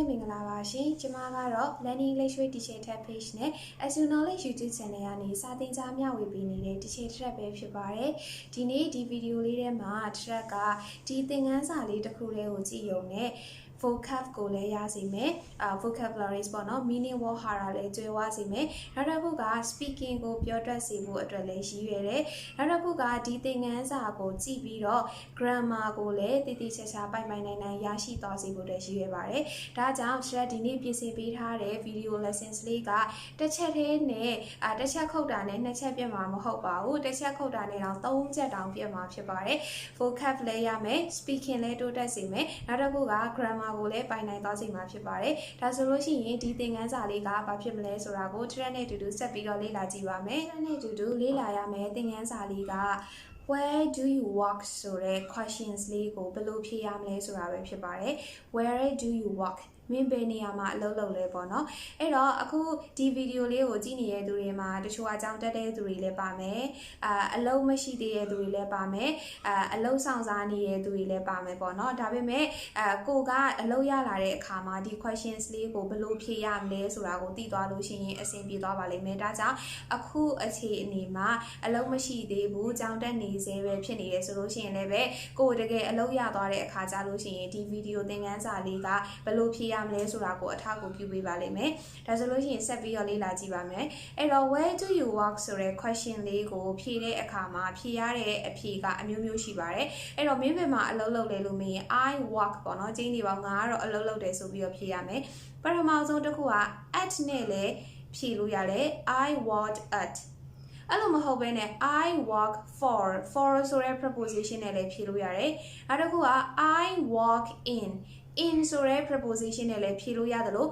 မင်္ဂလာပါရှင်ကျမကတော့ Learning English with Teacher Tab page နဲ့ As You Knowledge YouTube channel ကနေစာသင်ကြားမျှဝေပေးနေတဲ့ Teacher Tab ပဲဖြစ်ပါတယ်ဒီနေ့ဒီဗီဒီယိုလေးထဲမှာ Track ကဒီသင်ခန်းစာလေးတစ်ခုလေးကိုကြည့်ရုံနဲ့vocab ကိုလည်းရစေမယ်vocabularies ပေါ့နော် meaning word ဟာလည်းကျွဲဝစေမယ်နောက်တစ်ခုက speaking ကိုပြောတတ်စေဖို့အတွက်လည်းရည်ရွယ်တယ်နောက်တစ်ခုကဒီသင်ခန်းစာကိုကြည့်ပြီးတော့ grammar ကိုလည်းတည်တည်ချာချာပိုင်နိုင်ရရှိသွားစေဖို့အတွက်ရည်ရွယ်ပါတယ်ဒါကြောင့် Track ဒီနေ့ပြင်ဆင်ပေးထားတဲ့ video lessons လေးကတစ်ချက်သေးနဲ့တစ်ချက်ခုတ်တာနဲ့နှစ်ချက်ပြတ်မှာမဟုတ်ပါဘူးတစ်ချက်ခုတ်တာနဲ့တော့သုံးချက်တောင်ပြတ်မှာဖြစ်ပါတယ် vocab လည်းရမယ် speaking လည်းတိုးတက်စေမယ်နောက်တစ်ခုက grammarကိုလည်းပိုင်နိုင်သွားစေမှာဖြစ်ပါတယ်ဒါဆိုလို့ရှိရင်ဒီသင်ခန်းစာလေးကဘာဖြစ်မလဲဆိုတာကို Track နဲ့အတူတူဆက်ပြီးတော့လေ့လာကြည့်ပါမယ် Track နဲ့အတူတူလေ့လာရမယ်သင်ခန်းစာလေးကWhere do you walk ဆိုတဲ့ questions လေးကိုဘယ်လိုဖြေရမလဲဆိုတာပဲဖြစ်ပါတယ် Where do you walk မင်းဘယ်နေရာမှာအလုပ်လုပ်လဲပေါ့နော်အဲ့တော့အခုဒီဗီဒီယိုလေးကိုကြည့်နေတဲ့သူတွေမှာတချို့အကြောင်းတက်တဲ့သူတွေလည်းပါမယ်အလုပ်မရှိသေးတဲ့သူတွေလည်းပါမယ်အလုပ်ဆောင်စားနေတဲ့သူတွေလည်းပါမယ်ပေါ့နော်ဒါပေမဲ့ကိုကအလုပ်ရလာတဲ့အခါမှာဒီ questions လေးကိုဘယ်လိုဖြေရမလဲဆိုတာကိုသိသွားလို့ရှိရင်အဆင်ပြေသွားပါလိမ့်မယ်ဒါကြောင့်အခုအခြေအနေမှာအလုပ်မရှိသေးဘူးကြောင်းတက်နေစေပဲဖြစ်နေတယ်ဆိုလို့ရှိရင်လည်းပဲကိုတကယ်အလုပ်ရသွားတဲ့အခါကျလို့ရှိရင်ဒီဗီဒီယိုသင်ခန်းစာလေးကဘယ်လိုဖြေရမလဲဆိုတာကိုအထောက်အကူပြုပေးပါလိမ့်မယ်ဒါဆိုလို့ရှိရင်ဆက်ပြီးတော့လေ့လာကြည့်ပါမယ်အဲ့တော့ where do you work ဆိုတဲ့ question လေးကိုဖြေတဲ့အခါမှာဖြေရတဲ့အဖြေကအမျိုးမျိုးရှိပါတယ်အဲ့တော့မင်းဘယ်မှာအလုပ်လုပ်လဲလို့မေးရင် I work ပေါ့နော်ကျင်းနေပါငါကတော့အလုပ်လုပ်တယ်ဆိုပြီးတော့ဖြေရမယ်ပထမဆုံးတစ်ခုက at နဲ့လည်းဖြေလို့ရတယ် I work atအဲ့လိုမဟုတ်ဘဲနဲ့ I work for ဆိုတဲ့ preposition နဲ့လည်းဖြေလို့ရတယ်နောက်တစ်ခုက I work inဆိုတဲ့ preposition နဲ့လည်းဖြေလို့ရတယ်လို့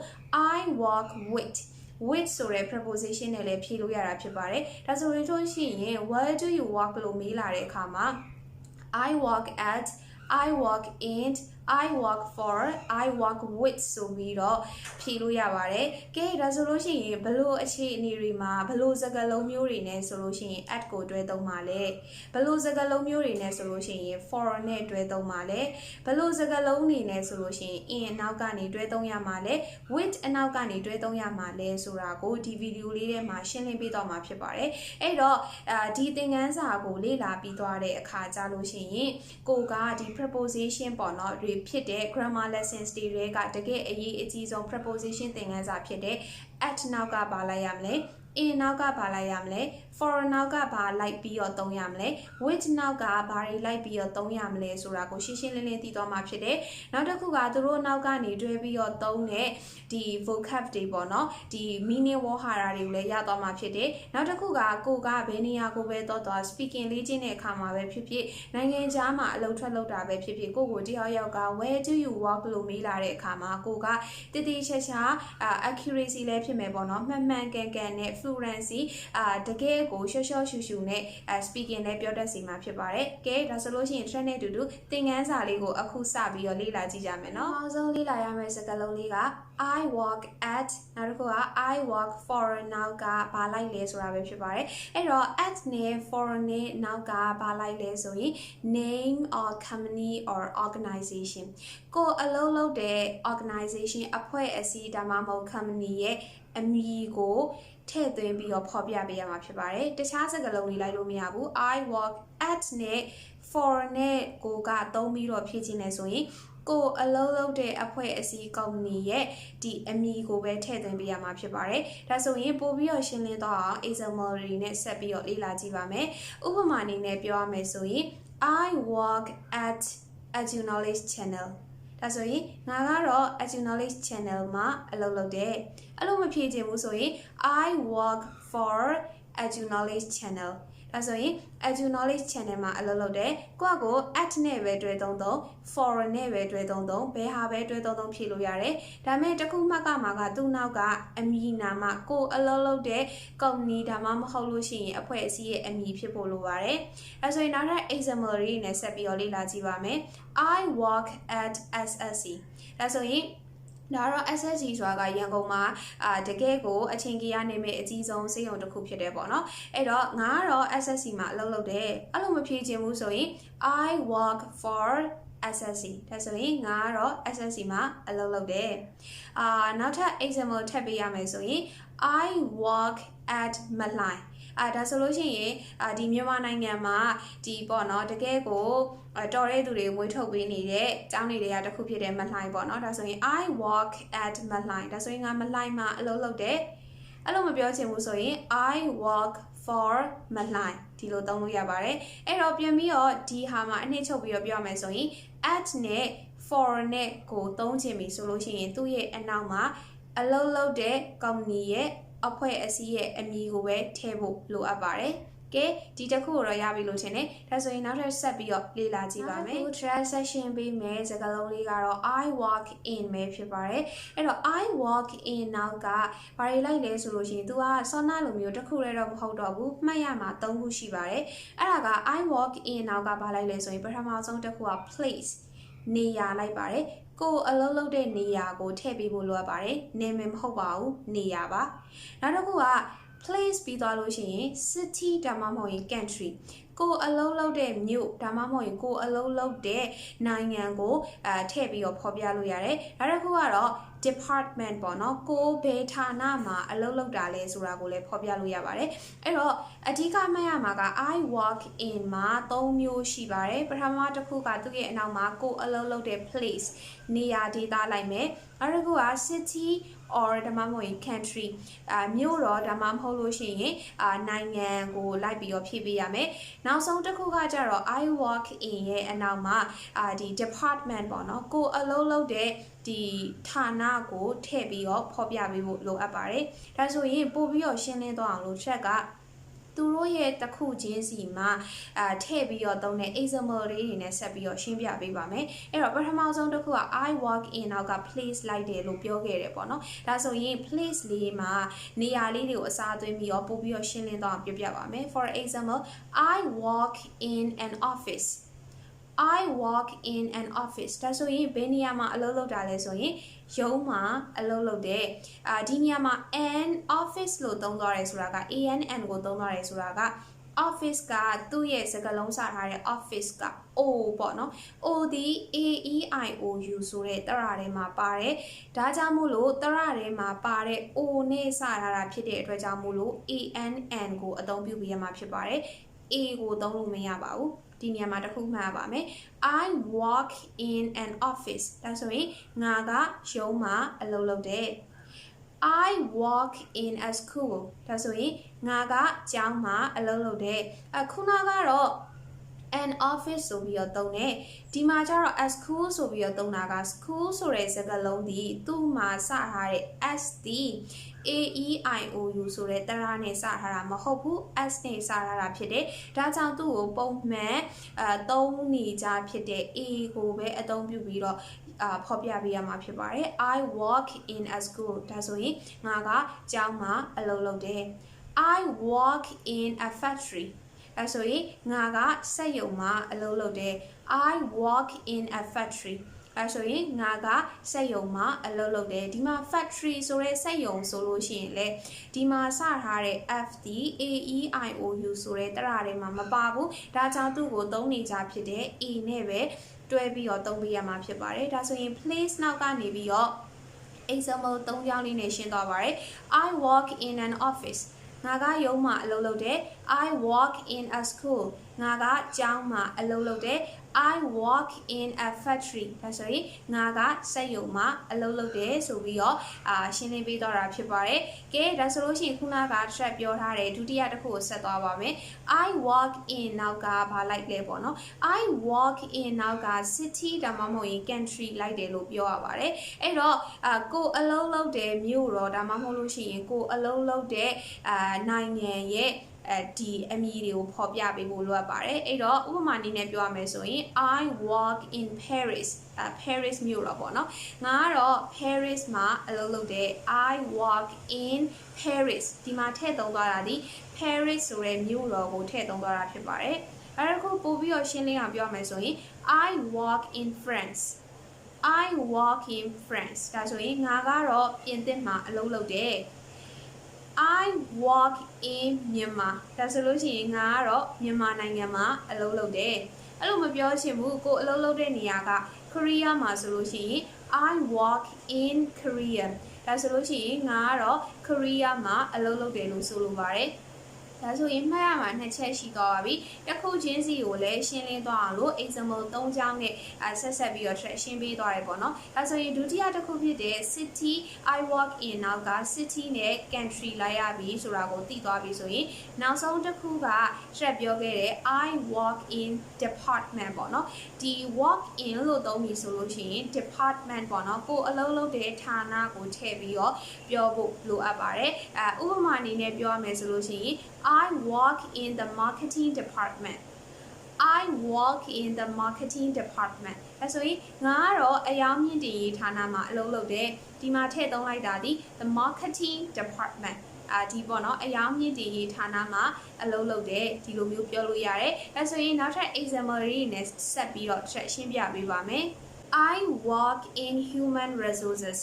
I work with ဆိုတဲ့ preposition နဲ့လည်းဖြေလို့ရတာဖြစ်ပါတယ်ဒါဆိုလို့ရှိရင် where do you work လို့မေးလာတဲ့အခါမှာ I work at I work in I work for I work with ဆိုပြီးတော့ဖြေလို့ရပါတယ်ကဲဒါဆိုလို့ရှိရင်ဘလို့အခြေအနေတွေမှာဘလို့စကားလုံးမျိုးတွေနဲ့ဆိုလို့ရှိရင် at ကိုတွဲသုံးပါလေဘလို့စကားလုံးမျိုးတွေနဲ့ဆိုလို့ရှိရင် for နဲ့တွဲသုံးပါလေဘလို့စကားလုံးတွေနဲ့ဆိုလို့ရှိရင် in အနောက်ကနေတွဲသုံးရမှာလေ with အနောက်ကနေတွဲသုံးရမှာလေဆိုတာကိုဒီဗီဒီယိုလေးထဲမှာရှင်းလင်းပေးတော့မှာဖြစ်ပါတယ်အဲ့တော့ဒီသင်ခန်းစာကိုလေ့လာပြီးသွားတဲ့အခါကြာလို့ရှိရင်ကိုကဒီ preposition ပေါ့နော်ဖြစ်တဲ့ grammar lessons တွေကတကယ်အရေးအကြီးဆုံး preposition သင်ခန်းစာဖြစ်တဲ့ at နောက်ကပါလိုက်ရမလဲ in နောက်ကပါလိုက်ရမလဲ for နောက်ကပါလိုက်ပြီးတော့သုံးရမလဲ with နောက်ကဘာတွေလိုက်ပြီးတော့သုံးရမလဲဆိုတာကိုရှင်းရှင်းလင်းလင်းသိသွားမှာဖြစ်တယ်နောက်တစ်ခုကသူတို့နောက်ကနေတွဲပြီးတော့သုံးတဲ့ဒီ vocab တွေပေါ့နော်ဒီ meaning word ဟာတွေကိုလည်းရသွားမှာဖြစ်တယ်နောက်တစ်ခုကကိုကဘယ်နေရာကိုပဲသွား speaking လေ့ကျင့်တဲ့အခါမှာပဲဖြစ်ဖြစ်နိုင်ငံခြားမှာအလုပ်ထွက်လုပ်တာပဲဖြစ်ဖြစ်ကိုတယောက်ယောက်က where do you work လို့မေးလာတဲ့အခါမှာကိုကတည်တည်ချာချာaccuracy လည်းဖြစ်မယ်ပေါ့နော်မှန်မှန်ကန်နဲ့ fluency တကယ်ကိုရှော့ရှူနဲ့ speaking လည်းပြောတတ်စီမှာဖြစ်ပါတယ်ကဲဒါဆိုလို့ရှိရင် Track နဲ့အတူတူသင်ခန်းစာလေးကိုအခုစပြီးတော့လေ့လာကြည့်ကြမယ်နော်နောက်ဆုံးလေ့လာရမယ့်စကားလုံးလေးက I work at နောက်တစ်ခုက I work for နောက်ကဘာလိုက်လဲဆိုတာပဲဖြစ်ပါတယ်အဲ့တော့ at နဲ့ for နဲ့နောက်ကဘာလိုက်လဲဆိုရင် name or company or organization ကိုအလုပ်လုပ်တဲ့ organization အဖွဲ့အစည်းဒါမှမဟုတ် company ရဲ့အမည်ကိုထည့်သွင်းပြီးတော့ဖော်ပြပေးရမှာဖြစ်ပါတယ်တခြားစကားလုံးတွေလိုက်လို့မရဘူး I work at နဲ့ for နဲ့ကိုကသုံးပြီးတော့ဖြည့်ခြင်းလဲဆိုရင်ကိုအလုပ်လုပ်တဲ့အဖွဲ့အစည်းကုမ္ပဏီရဲ့ဒီအမည်ကိုပဲထည့်သွင်းပေးရမှာဖြစ်ပါတယ်ဒါဆိုရင်ပို့ပြီးတော့ရှင်းလင်းတော့အောင် example တွေနဲ့ဆက်ပြီးတော့လေ့လာကြည့်ပါမယ်ဥပမာအနေနဲ့ပြောရမယ်ဆိုရင် I work at As You Knowledge channelဒါဆိုရင်ငါကတော့ As You Knowledge channel မှာအလုပ်လုပ်တယ်အဲ့လိုမဖြေချင်ဘူးဆိုရင် I work for As You Knowledge channelဒါဆိုရင် As You Knowledge channel မှာအလုပ်လုပ်တယ်ကိုက at နဲ့ပဲတွဲသုံး for နဲ့ပဲတွဲသုံးဘယ်ဟာပဲတွဲသုံးဖြေလို့ရတယ်ဒါမဲ့တစ်ခုမှတ်ကမှာကသူ့နောက်ကအမည်နာမကိုအလုပ်လုပ်တဲ့ company ဒါမှမဟုတ်လို့ရှိရင်အဖွဲ့အစည်းရဲ့အမည်ဖြစ်ဖို့လိုပါတယ်ဒါဆိုရင်နောက်ထပ် example တွေနဲ့ဆက်ပြီးတော့လေ့လာကြည့်ပါမယ် I work at SSC ဒါဆိုရင်ဒါတော့ SSC ဆိုတာကရန်ကုန်မှာတကယ်ကိုအချိန်ကြီးရနေမယ့်အကြီးဆုံးစေယုံတစ်ခုဖြစ်တယ်ပေါ့နော်အဲ့တော့ငါကတော့ SSC မှာအလုပ်လုပ်တယ်အဲ့လိုမဖြေချင်ဘူးဆိုရင် I work for SSC ဒါဆိုရင်ငါကတော့ SSC မှာအလုပ်လုပ်တယ်နောက်ထပ် example ထပ်ပေးရမယ်ဆိုရင် I work at Malai ဒါဆိုလို့ရှိရင်ဒီမြန်မာနိုင်ငံမှာဒီပေါ့နော်တကယ်ကိုတော်တဲ့သူတွေမွေးထုတ်ပေးနေတဲ့ကျောင်းတွေကတစ်ခုဖြစ်တဲ့မလှိုင်ပေါ့နော်ဒါဆိုရင် I work at မလှိုင်ဒါဆိုရင်ငါမလှိုင်မှာအလုပ်လုပ်တယ်အဲ့လိုမပြောချင်ဘူးဆိုရင် I work for မလှိုင်ဒီလိုသုံးလို့ရပါတယ်အဲ့တော့ပြန်ပြီးတော့ဒီဟာမှာအနှစ်ချုပ်ပြီးတော့ပြောမယ်ဆိုရင် at နဲ့ for နဲ့ကိုသုံးချင်ပြီဆိုလို့ရှိရင်သူ့ရဲ့အနောက်မှာအလုပ်လုပ်တဲ့ company ရဲ့အဖွဲ့အစည်းရဲ့အမည်ကိုပဲထည့်ဖို့လိုအပ်ပါတယ်ကဲဒီတစ်ခုကိုတော့ရပြီလို့ထင်တယ်ဒါဆိုရင်နောက်ထပ်ဆက်ပြီးတော့လေ့လာကြည့်ပါမယ်အခု transaction ပေးမယ်စကားလုံးလေးကတော့ I walk in ပဲဖြစ်ပါတယ်အဲ့တော့ I walk in နောက်ကဘာတွေလိုက်လဲဆိုလို့ရှိရင် तू ကဆောနာလိုမျိုးတစ်ခုလည်းတော့မဟုတ်တော့ဘူးမှတ်ရမှာ၃ခုရှိပါတယ်အဲ့ဒါက I walk in နောက်ကဘာလိုက်လဲဆိုရင်ပထမဆုံးတစ်ခုက place နေရာလိုက်ပါတယ်ကိုအလုပ်လုပ်တဲ့နေရာကိုထည့်ပေးဖို့လိုအပ်ပါတယ်နာမည်မဟုတ်ပါဘူးနေရာပါနောက်တစ်ခုက place ပြီးသွားလို့ရှိရင် city ဒါမှမဟုတ်ရင် country ကိုအလုံးလုံးတဲ့မြို့ဒါမှမဟုတ်ရင်ကိုအလုံးလုံးတဲ့နိုင်ငံကိုထည့်ပြီးတော့ဖော်ပြလို့ရတယ်နောက်တစ်ခုကတော့ department ပေါ့နော်ကိုဘယ်ဌာနမှာအလုပ်လုပ်တာလဲဆိုတာကိုလည်းဖော်ပြလို့ရပါတယ်အဲ့တော့အဓိကမှတ်ရမှာက I work in မှာ၃မျိုးရှိပါတယ်ပထမတစ်ခုကသူ့ရဲ့အနောက်မှာကိုအလုပ်လုပ်တဲ့ place နေရာဒေသလိုက်မယ်နောက်တစ်ခုက city or ဒါမှမဟုတ်ရင် country မြို့တော့ဒါမှမဟုတ်လို့ရှိရင်နိုင်ငံကိုလိုက်ပြီးတော့ဖြည့်ပေးရမယ်နောက်ဆုံးတစ်ခုကကြတော့ I work in ရဲ့အနောက်မှာဒီ department ပေါ့နော်ကိုအလုပ်လုပ်တဲ့ဒီဌာနကိုထည့်ပြီးတော့ဖော်ပြပေးဖို့လိုအပ်ပါတယ်ဒါဆိုရင်ပို့ပြီးတော့ရှင်းလင်းသွားအောင်လို့ချက်ကသူတို့ရဲ့တစ်ခုချင်းစီမှာထည့်ပြီးတော့သုံးတဲ့ example လေးတွေနဲ့ဆက်ပြီးတော့ရှင်းပြပေးပါမယ်အဲ့တော့ပထမဆုံးတစ်ခုက I walk in နောက်က place လိုက်တယ်လို့ပြောခဲ့တယ်ပေါ့နော်ဒါဆိုရင် place လေးမှာနေရာလေးတွေကိုအစားသွင်းပြီးတော့ပို့ပြီးတော့ရှင်းလင်းသွားအောင်ပြပြပါမယ် for example I walk in an office I walk in an office ဒါဆိုရင်ဘယ်နေရာမှာအလုပ်လုပ်တာလဲဆိုရင်ရုံးမှာအလုပ်လုပ်တယ်ဒီနေရာမှာ an office လို့သုံးသွားတယ်ဆိုတာက ANN ကိုသုံးသွားတယ်ဆိုတာက office ကသူ့ရဲ့စကားလုံးစထားတဲ့ office က O ပေါ့နော် O ဒီ AEIOU ဆိုတဲ့တရထဲမှာပါတယ်ဒါကြောင့်မို့လို့တရထဲမှာပါတဲ့ O နဲ့စထားတာဖြစ်တဲ့အတွက်ကြောင့်မို့လို့ ANN ကိုအသုံးပြုပေးရမှာဖြစ်ပါတယ် A ကိုသုံးလို့မရပါဘူးဒီနေရာမှာတစ်ခုမှတ်ရပါမယ် I walk in an office ဒါဆိုရင်ငါကရုံးမှာအလုပ်လုပ်တယ် I walk in a school ဒါဆိုရင်ငါကကျောင်းမှာအလုပ်လုပ်တယ်ခုနကတော့ an office ဆိုပြီးတော့သုံးတယ်ဒီမှာကျတော့ a school ဆိုပြီးတော့သုံးတာက school ဆိုတဲ့စကားလုံးဒီသူ့မှာစထားတဲ့ s ဒီ AEIOU ဆိုတဲ့တရနဲ့စထားတာမဟုတ်ဘူး S နဲ့စထားတာဖြစ်တယ်ဒါကြောင့်သူ့ကိုပုံမှန်သုံးနေကြဖြစ်တဲ့ A ကိုပဲအသုံးပြုပြီးတော့ဖော်ပြပေးရမှာဖြစ်ပါတယ် I work in a school ဒါဆိုရင်ငါကကျောင်းမှာအလုပ်လုပ်တယ် I work in a factory ဒါဆိုရင်ငါကစက်ရုံမှာအလုပ်လုပ်တယ် I work in a factory အဲဆိုရင်ငါကစက်ရုံမှာအလုပ်လုပ်တယ်ဒီမှာ factory ဆိုတဲ့စက်ရုံဆိုလို့ရှိရင်လေဒီမှာစထားတဲ့ FD AEIOU ဆိုတဲ့တရထဲမှာမပါဘူးဒါကြောင့်သူ့ကိုသုံးနေကြဖြစ်တဲ့ A နဲ့ပဲတွဲပြီးတော့သုံးပေးရမှာဖြစ်ပါတယ်ဒါဆိုရင် place နောက်ကနေပြီးတော့ example ၃ကြောင်းလေးနဲ့ရှင်းသွားပါတယ် I work in an office ငါကရုံးမှာအလုပ်လုပ်တယ် I work in a school ငါကကျောင်းမှာအလုပ်လုပ်တယ် I work in a factory ဒါဆိုရင်ငါကစက်ရုံမှာအလုပ်လုပ်တယ်ဆိုပြီးတော့ရှင်းလင်းပေးတော့တာဖြစ်ပါတယ်ကဲဒါဆိုလို့ရှိရင်ခုနက track ပြောထားတယ်ဒုတိယတစ်ခုကိုဆက်သွားပါမယ် I work in နောက်ကဘာလိုက်လဲပေါ့နော် I work in နောက်က city ဒါမှမဟုတ်ရင် country လိုက်တယ်လို့ပြောရပါတယ်အဲ့တော့ကိုအလုပ်လုပ်တဲ့မြို့တော့ဒါမှမဟုတ်လို့ရှိရင်ကိုအလုပ်လုပ်တဲ့နိုင်ငံရဲ့ဒီအမည်တွေကိုဖော်ပြပေးဖို့လိုအပ်ပါတယ်အဲ့တော့ဥပမာအနေနဲ့ပြောရမယ်ဆိုရင် I work in Paris Paris မြို့တော့ပေါ့နော်ငါကတော့ Paris မှာအလုပ်လုပ်တယ် I work in Paris ဒီမှာထည့်သုံးသွားတာဒီ Paris ဆိုတဲ့မြို့တော်ကိုထည့်သုံးသွားတာဖြစ်ပါတယ်အဲ့ဒါကိုပို့ပြီးတော့ရှင်းလင်းအောင်ပြောမယ်ဆိုရင် I work in France I work in France ဒါဆိုရင်ငါကတော့ပြင်သစ်မှာအလုပ်လုပ်တယ်I work in Myanmar ဒါဆိုလို့ရှိရင်ငါကတော့မြန်မာနိုင်ငံမှာအလုပ်လုပ်တယ် အဲ့လိုမပြောချင်ဘူးကိုအလုပ်လုပ်တဲ့နေရာက Korea မှာဆိုလို့ရှိရင် I work in Korea ဒါဆိုလို့ရှိရင်ငါကတော့ Korea မှာအလုပ်လုပ်တယ်လို့ဆိုလိုပါတယ်ဒါဆိုရင်မှတ်ရမှာနှစ်ချက်ရှိသွားပါပြီတစ်ခုချင်းစီကိုလည်းရှင်းလင်းသွားအောင်လို့ example 3ချောင်းနဲ့ဆက်ပြီးတော့ရှင်းပေးသွားတယ်ပေါ့နော်ဒါဆိုရင်ဒုတိယတစ်ခုဖြစ်တဲ့ city I work in နောက်က city နဲ့ country လိုက်ရပြီဆိုတာကိုသိသွားပြီဆိုရင်နောက်ဆုံးတစ်ခုကဆက်ပြောခဲ့တဲ့ I work in department ပေါ့နော်ဒီ work in လို့သုံးပြီဆိုလို့ရှိရင် department ပေါ့နော်ကိုအလုပ်လုပ်တဲ့ဌာနကိုထည့်ပြီးတော့ပြောဖို့လိုအပ်ပါတယ်ဥပမာအနေနဲ့ပြောရမယ်ဆိုလို့ရှိရင် I work in the marketing department. I work in the marketing department. ဒါဆိုရင်ငါကတော့အယောင်မြင့်တင်ရေးဌာနမှာအလုပ်လုပ်တယ်ဒီမှာထည့်သုံးလိုက်တာဒီ the marketing department ဒီပေါ့နော်အယောင်မြင့်တင်ရေးဌာနမှာအလုပ်လုပ်တယ်ဒီလိုမျိုးပြောလို့ရတယ်ဒါဆိုရင်နောက်ထပ် example တွေနဲ့ဆက်ပြီးတော့ရှင်းပြပေးပါမယ် I work in human resources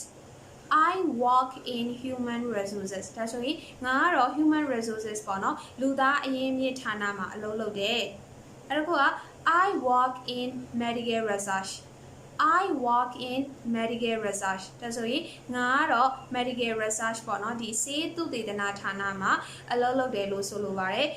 I work in human resources ဒါဆိုရင်ငါကတော့ human resources ပေါ့နော်လူသားအရင်းမြစ်ဌာနမှာအလုပ်လုပ်တယ်အဲ့ဒါက I work in medical research I work in medical research ဒါဆိုရင်ငါကတော့ medical research ပေါ့နော်ဒီဆေးသုတေသနဌာနမှာအလုပ်လုပ်တယ်လို့ဆိုလိုပါတယ်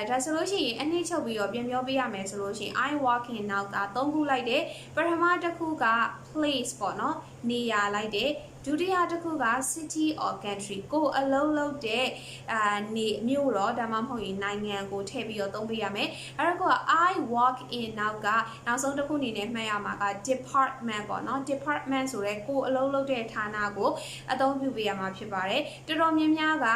ဒါဆိုလို့ရှိရင်အနည်းချုပ်ပြီးတော့ပြန်ပြောပေးရမယ်ဆိုလို့ရှိရင် I work in နောက်က3ခုလိုက်တယ်ပထမတစ်ခုက place ပေါ့နော်နေရာလိုက်တယ်ဒုတိယတစ်ခုက city or country ကိုအလုံးလုံးတဲ့နေမြို့တော့ဒါမှမဟုတ်ရင်နိုင်ငံကိုထည့်ပြီးတော့သုံးပေးရမယ်အဲ့ဒါက I work in နောက်ကနောက်ဆုံးတစ်ခုအနေနဲ့မှတ်ရမှာက department ပေါ့နော် department ဆိုရဲကိုအလုံးလုံးတဲ့ဌာနကိုအသုံးပြုပေးရမှာဖြစ်ပါတယ်တော်တော်များများက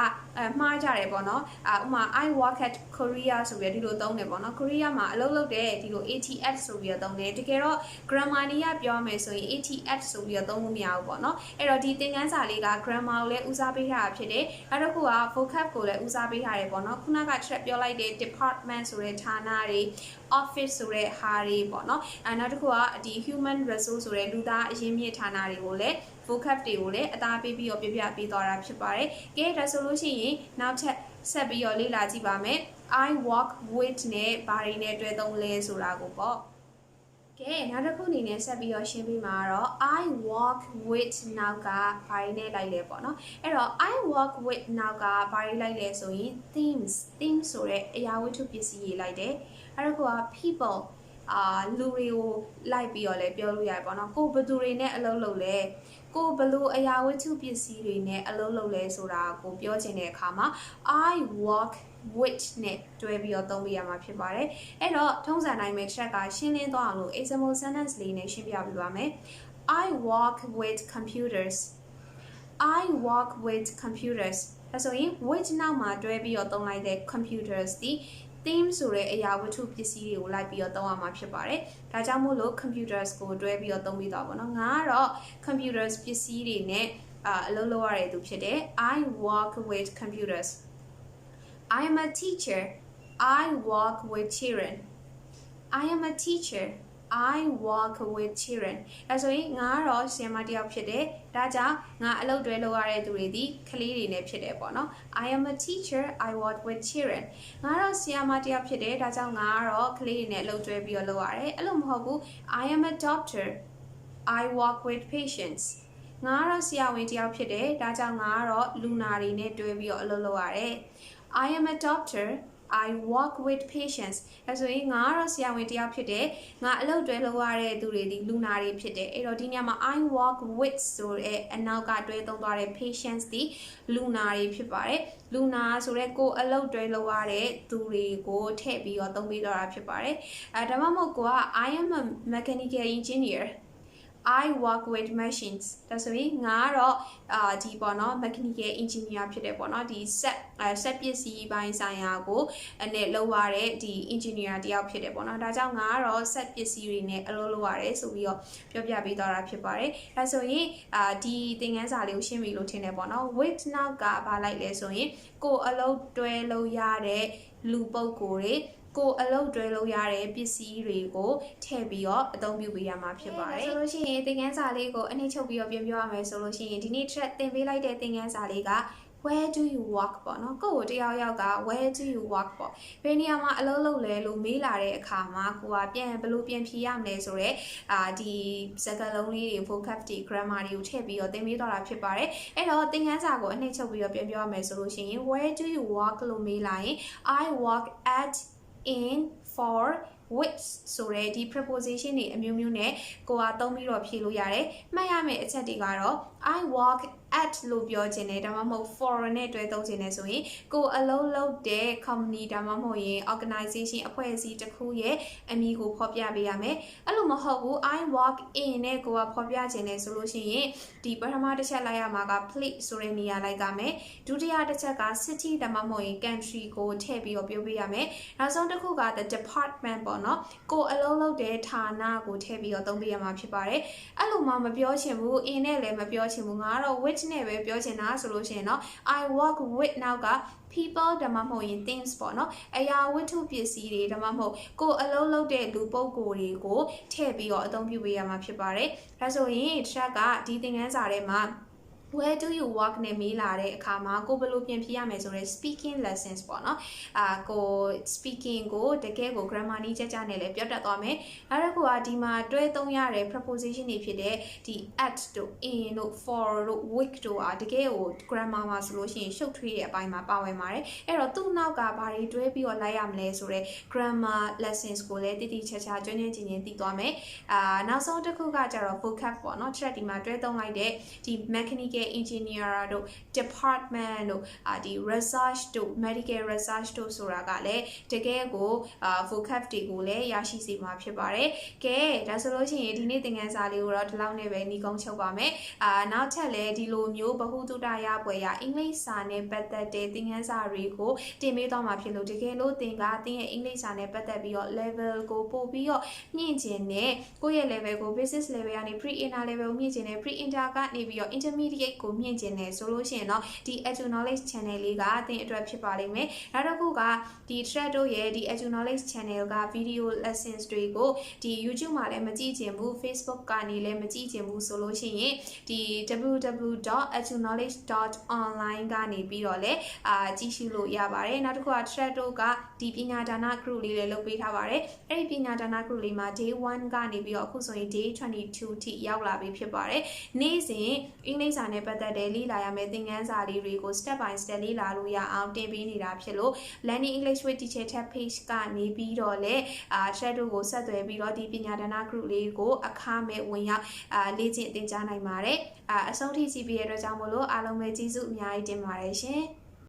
မှားကြတယ်ပေါ့နော်ဥပမာ I work at Korea ဆိုပြီးဒီလိုသုံးတယ်ပေါ့နော် Korea မှာအလုပ်လုပ်တယ်ဒီလို ATS ဆိုပြီးတော့သုံးတယ်တကယ်တော့ grammar နည်းကပြောမယ်ဆိုရင် ATS ဆိုပြီးတော့သုံးလို့မရဘူးပေါ့နော်အဲ့တော့ဒီသင်ခန်းစာလေးက grammar ကိုလည်းဦးစားပေးထားတာဖြစ်တယ်နောက်တစ်ခုက vocab ကိုလည်းဦးစားပေးထားတယ်ပေါ့နော်ခုနကချက်ပြောလိုက်တဲ့ department ဆိုတဲ့ဌာနတွေ office ဆိုတဲ့ဟာတွေပေါ့နော်နောက်တစ်ခုကဒီ human resource ဆိုတဲ့လူသားအရင်းမြစ်ဌာနတွေကိုလည်း vocab တွေကိုလည်းအသားပေးပြီးတော့ပြပြပေးသွားတာဖြစ်ပါတယ်ကဲဒါဆိုလို့ရှိရင်နောက်ထပ်ဆက်ပြီးတော့လေ့လာကြည့်ပါမယ် I work with နဲ့ဘာတွေနဲ့တွဲသုံးလဲဆိုတာကိုပေါ့ကဲနောက်တစ်ခုအနေနဲ့ဆက်ပြီးတော့ရှင်းပြမှာတော့ I work with နောက်ကဘာတွေနဲ့လိုက်လဲပေါ့နော်အဲ့တော့ I work with နောက်ကဘာတွေလိုက်လဲဆိုရင် things ဆိုတဲ့အရာဝတ္ထုပစ္စည်းတွေလိုက်တယ်အဲ့တော့က people လူတွေကိုလိုက်ပြီးတော့လည်းပြောလို့ရတယ်ပေါ့နော်ကိုဘယ်သူတွေနဲ့အလုပ်လုပ်လဲကိုဘလို့အရာဝတ္ထုပစ္စည်းတွေနဲ့အလုပ်လုပ်လဲဆိုတာကိုပြောချင်တဲ့အခါမှာ I work with နဲ့တွဲပြီးတော့သုံးပြရမှာဖြစ်ပါတယ်အဲ့တော့ထုံးစံတိုင်းပဲ track ကရှင်းလင်းသွားအောင်လို့ example sentence လေးနဲ့ရှင်းပြပေးပါမယ် I work with computers I work with computers ဒါဆိုရင် with နောက်မှာတွဲပြီးတော့သုံးလိုက်တဲ့ computers ဒီtheme ဆိုတဲ့အရာဝတ္ထုပစ္စည်းတွေကိုလိုက်ပြီးတော့သုံးရမှာဖြစ်ပါတယ်။ဒါကြောင့်မို့လို့ computers ကိုတွဲပြီးတော့သုံးပြီးတော့ပေါ့နော်။ငါကတော့ computers ပစ္စည်းတွေနဲ့အလုပ်လုပ်ရတဲ့သူဖြစ်တယ်။ I work with computers. I am a teacher. I work with children. I am a teacher. I work with children အဲဆိုရင်ငါကတော့ဆရာမတစ်ယောက်ဖြစ်တယ်ဒါကြောင့်ငါအလုပ်တွဲလုပ်ရတဲ့သူတွေဒီကလေးတွေနဲ့ဖြစ်တယ်ပေါ့နော် I am a teacher I work with children ငါကတော့ဆရာမတစ်ယောက်ဖြစ်တယ်ဒါကြောင့်ငါကတော့ကလေးတွေနဲ့အလုပ်တွဲပြီးတော့လုပ်ရတယ်အဲ့လိုမဟုတ်ဘူး I am a doctor I work with patients ငါကတော့ဆရာဝန်တစ်ယောက်ဖြစ်တယ်ဒါကြောင့်ငါကတော့လူနာတွေနဲ့တွဲပြီးတော့အလုပ်လုပ်ရတယ် I am a doctor I work with patients အဲဆိုရင်ငါကတော့ဆရာဝန်တစ်ယောက်ဖြစ်တယ်ငါအလုပ်တွဲလုပ်ရတဲ့သူတွေဒီလူနာတွေဖြစ်တယ်အဲ့တော့ဒီညမှာ I work with ဆိုတဲ့အနောက်ကတွဲသုံးသွားတဲ့ patients ဒီလူနာတွေဖြစ်ပါတယ်လူနာဆိုတဲ့ကိုအလုပ်တွဲလုပ်ရတဲ့သူတွေကိုထည့်ပြီးတော့သုံးပြီးတော့တာဖြစ်ပါတယ်ဒါမှမဟုတ်ကိုက I am a mechanical engineer I work with machines ဒါဆိုရင်ငါကတော့ဒီပေါ့နော် mechanical engineer ဖြစ်တယ်ပေါ့နော်ဒီ set ပစ္စည်းပိုင်းဆိုင်ရာကိုနဲ့လုပ်ရတဲ့ဒီ engineer တယောက်ဖြစ်တယ်ပေါ့နော်ဒါကြောင့်ငါကတော့ set ပစ္စည်းတွေနဲ့အလုပ်လုပ်ရတယ်ဆိုပြီးတော့ပြောပြပေးသွားတာဖြစ်ပါတယ်ဒါဆိုရင်ဒီသင်ခန်းစာလေးကိုရှင်းပြီလို့ထင်တယ်ပေါ့နော် with နောက်ကဘာလိုက်လဲဆိုရင်ကိုအလုပ်တွဲလုပ်ရတဲ့လူပုဂ္ဂိုလ်တွေကိုအလုပ်တွဲလုပ်ရတဲ့ပစ္စည်းတွေကိုထည့်ပြီးတော့အသုံးပြုပေးရမှာဖြစ်ပါတယ်ဆိုလို့ရှိရင်သင်ခန်းစာလေးကိုအနည်းချုပ်ပြီးတော့ပြန်ပြောရမယ်ဆိုလို့ရှိရင်ဒီနေ့ track သင်ပေးလိုက်တဲ့သင်ခန်းစာလေးက where do you work ပေါ့နော်ကိုတယောက်ယောက်က where do you work ပေါ့ဘယ်နေရာမှာအလုပ်လုပ်လဲလို့မေးလာတဲ့အခါမှာကိုကပြန်ဘယ်လိုပြန်ဖြေရမလဲဆိုတော့ဒီစကားလုံးလေးတွေ vocab တွေ grammar တွေကိုထည့်ပြီးတော့သင်ပေးသွားတာဖြစ်ပါတယ်အဲ့တော့သင်ခန်းစာကိုအနှိမ့်ချုပ်ပြီးတော့ပြန်ပြောရမယ်ဆိုလို့ရှိရင် where do you work လို့မေးလာရင် I work at in for which ဆိုတဲ့ဒီ preposition တွေအမျိုးမျိုးနဲ့ကိုကသုံးပြီးတော့ဖြေလို့ရတယ်မှတ်ရမယ့်အချက်တွေကတော့ I work at လို့ပြောခြင်းနဲ့ဒါမှမဟုတ် for နဲ့တွဲသုံးခြင်းနဲ့ဆိုရင်ကိုအလုပ်လုပ်တဲ့ company ဒါမှမဟုတ်ရင် organization အဖွဲ့အစည်းတစ်ခုရဲ့အမည်ကိုဖော်ပြပေးရမယ်အဲ့လိုမဟုတ်ဘူး I work in နဲ့ကိုကဖော်ပြခြင်းနဲ့ဆိုလို့ရှိရင်ဒီပထမတစ်ချက်လိုက်ရမှာက place ဆိုတဲ့နေရာလိုက်ကမယ်ဒုတိယတစ်ချက်က city ဒါမှမဟုတ်ရင် country ကိုထည့်ပြီးတော့ပြောပေးရမယ်နောက်ဆုံးတစ်ခုက the department ပေါ့နော်ကိုအလုပ်လုပ်တဲ့ဌာနကိုထည့်ပြီးတော့သုံးပေးရမှာဖြစ်ပါတယ်အဲ့လိုမှမပြောချင်ဘူး in နဲ့လည်းမပြောချင်ဘူးငါကတော့ which နဲ့ပဲပြောချင်တာဆိုလို့ရှိရင်เนาะ I work with နောက်က people ဒါမှမဟုတ်ရင် things ပေါ့เนาะအရာဝတ္ထုပစ္စည်းတွေဒါမှမဟုတ်ကိုအလုပ်လုပ်တဲ့လူပုဂ္ဂိုလ်တွေကိုထည့်ပြီးတော့အသုံးပြုပေးရမှာဖြစ်ပါတယ်ဒါဆိုရင် track ကဒီသင်ခန်းစာထဲမှာwhere do you work နဲ့မေးလာတဲ့အခါမှာကိုဘယ်လိုပြင်ပြရမယ်ဆိုတော့ speaking lessons ပေါ့နော်ကို speaking ကိုတကယ်ကို grammar နည်းကြကြနဲ့လည်းပြောတတ်သွားမယ်နောက်တစ်ခုကဒီမှာတွဲသုံးရတဲ့ preposition တွေဖြစ်တဲ့ဒီ at တို့ in တို့ for တို့ with တို့တကယ်ကို grammar မှာဆိုလို့ရှိရင်ရှုပ်ထွေးတဲ့အပိုင်းမှာပါဝင်ပါတယ်အဲ့တော့သူ့နောက်ကဘာတွေတွဲပြီးတော့လိုက်ရမလဲဆိုတော့ grammar lessons ကိုလည်းတိတိကျကျကျွမ်းကျွမ်းကျင်ကျင်သိသွားမယ်နောက်ဆုံးတစ်ခုကကျတော့ vocab ပေါ့နော် track ဒီမှာတွဲသုံးလိုက်တဲ့ဒီ mechanical engineer တို့ department တို့ဒီ research တို့ medical research တို့ဆိုတာကလည်းတကယ်ကိုvocab တွေကိုလည်းရရှိစေမှာဖြစ်ပါတယ်။ကဲဒါဆိုလို့ရှိရင်ဒီနေ့သင်ခန်းစာလေးကိုတော့ဒီလောက်နဲ့ပဲညီကုန်းချုပ်ပါမယ်။နောက်ထပ်လည်းဒီလိုမျိုးဗဟုသုတရပွဲရအင်္ဂလိပ်စာနဲ့ပတ်သက်တဲ့သင်ခန်းစာတွေကိုတင်ပေးသွားမှာဖြစ်လို့တကယ်လို့သင်ကသင်ရဲ့အင်္ဂလိပ်စာနဲ့ပတ်သက်ပြီးတော့ level ကိုပို့ပြီးတော့မြင့်ကျင်တဲ့ကိုယ့်ရဲ့ level ကို business level ကနေ pre-inter level ကိုမြင့်ကျင်တဲ့ pre-inter ကနေပြီးတော့ intermediate ကိုမြင့်ကျင်တယ်ဆိုလို့ရှိရင်တော့ဒီ Edu Knowledge Channel လေးကအသင်အတွက်ဖြစ်ပါလိမ့်မယ်။နောက်တစ်ခုကဒီ Thread တို့ရဲ့ဒီ Edu Knowledge Channel က video lessons တွေကိုဒီ YouTube မှာလည်းမကြည့်ချင်ဘူး Facebook ကနေလည်းမကြည့်ချင်ဘူးဆိုလို့ရှိရင်ဒီ www.eduknowledge.online ကနေပြီးတော့လည်းကြည့်ရှုလို့ရပါတယ်။နောက်တစ်ခုက Thread တို့ကဒီပညာဒါန group လေးလည်းလုပ်ပေးထားပါတယ်။အဲ့ဒီပညာဒါန group လေးမှာ day 1ကနေပြီးတော့အခုဆိုရင် day 22ထိရောက်လာပြီဖြစ်ပါတယ်။နေ့စဉ်အင်္ဂလိပ်စာနဲ့ပတ်သက်တဲ့လေ့လာရမယ့်သင်ခန်းစာလေးတွေကို step by step လေ့လာလို့ရအောင်တင်ပေးနေတာဖြစ်လို့ Learning English with Teacher Tab page ကနေပြီးတော့လည်းchat တို့ကိုဆက်သွယ်ပြီးတော့ဒီပညာဒါန group လေးကိုအခမဲ့ဝင်ရောက်လေ့ကျင့်သင်ကြားနိုင်ပါတယ်အဆုံးထိကြည့်ပြီးရတဲ့အတွက်ကြောင့်မို့လို့အားလုံးပဲကျေးဇူးအများကြီးတင်ပါတယ်ရှင်